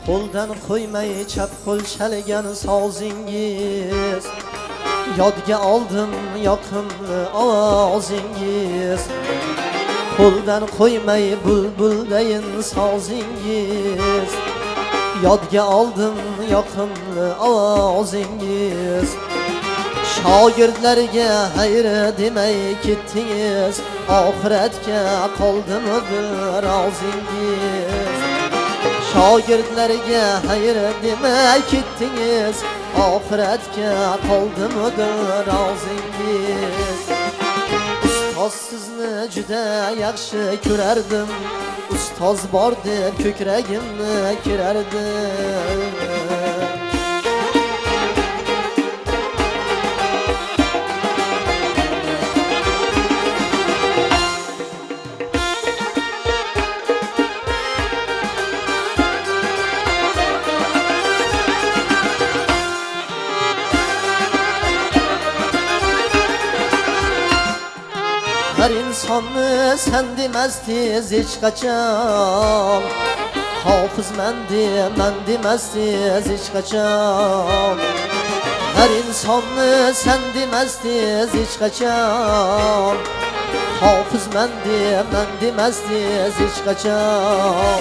Qo'ldan qo'ymay chap qo'l chalgan sozingiz, yodga oldim yoqimli ovozingiz. Qo'ldan qo'ymay bulbuldayin sozingiz, yodga oldim yoqimli ovozingiz. Shogirdlarga xayr demay ketdingiz, oxiratga qoldimidi rozingiz. Shogirdlarga xayr demay ketdingiz, oxiratga qoldimidi rozingiz. Ustoz sizni juda yaxshi ko'rardim, ustoz bor deb ko'kragimni kerardim. Her insonni sen demasdiz hech qachon, hofiz man demasdiz hech qachon. Her insonni sen demasdiz hech qachon, hofiz man demasdiz hech qachon.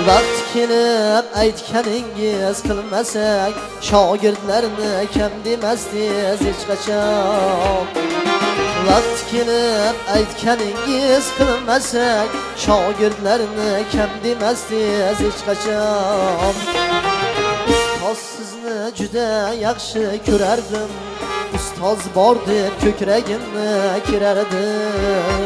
Vaqt kelib aytganingiz qilmasak, shogirdlarni kam demasdiz hech qachon. Vaqt kelib aytganingiz qilmasak, shogirdlarni kam demasdiz hech qachon. Ustoz sizni juda yaxshi ko'rardim, ustoz bor deb ko'kragimni kerardim.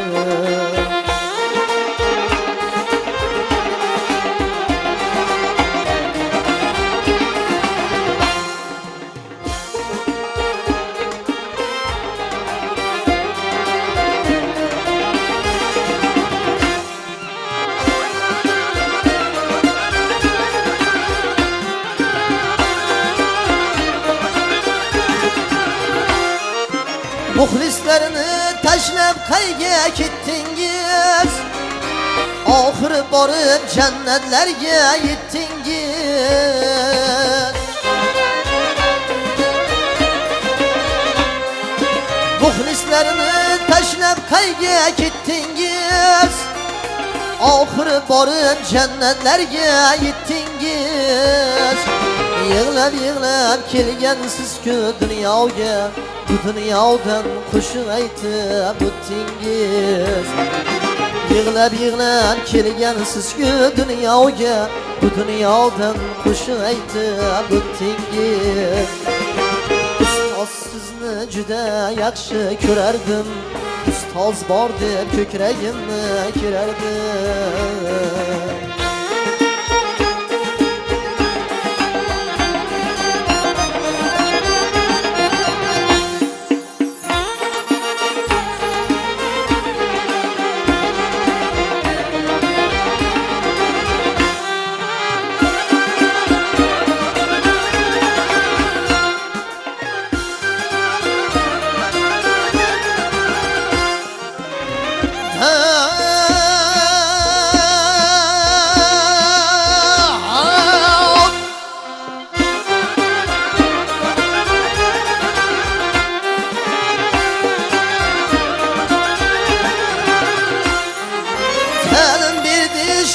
Muxlislarni tashlab qayga ketdingiz, oxiri borib jannatlarga yetdingiz. Muxlislarni tashlab qayga ketdingiz, oxiri borib jannatlarga yetdingiz. Yig'lab yig'lab kelgansiz-ku dunyoga, bu dunyodan qo'shiq aytib o'tdingiz. Yig'lab yig'lab kelgansiz-ku dunyoga, bu dunyodan qo'shiq aytib o'tdingiz. Ustoz sizni juda yaxshi ko'rardim, ustoz bor deb ko'kragimni kerardim.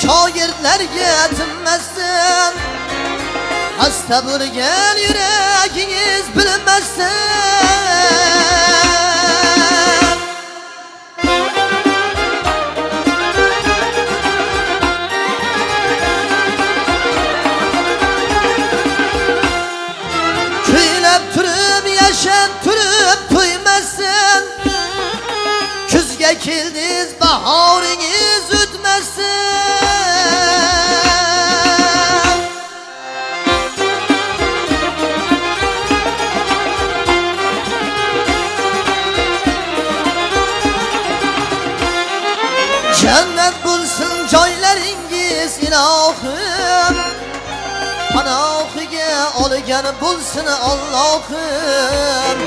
Shogirdlarga tinmasdan, hasta bo'lgan yuragingiz bilmasdan. Kuylab turib, yashab turib to'ymasdan, kuzga keldiz bahoringiz o'tmasdan. Jannat bo'lsin joylaringiz ilohim, panohiga olgan bo'lsin Allohim.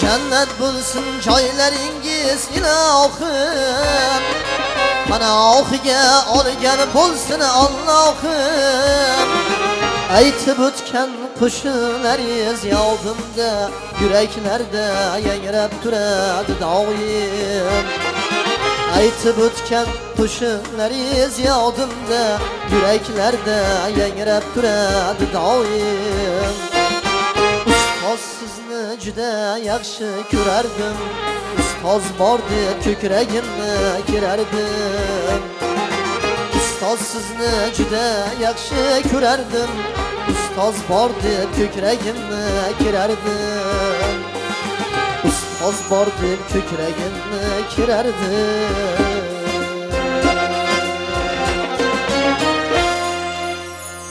Jannat bo'lsin joylaringiz ilohim, panohiga olgan bo'lsin Allohim. Aytib o'tgan qo'shiqlaringiz yodimda, yuraklarda yangrab turadi doim. Aytib o'tgan qo'shiqlaringiz yodimda, yuraklarda yangrab turadi doim. Ustoz sizni juda yaxshi ko'rardim, ustoz bor deb ko'kragimni kerardim. Ustoz sizni juda yaxshi ko'rardim, ustoz bor deb ko'kragimni kerardim. Ustoz bor deb ko'kragimni kerardim.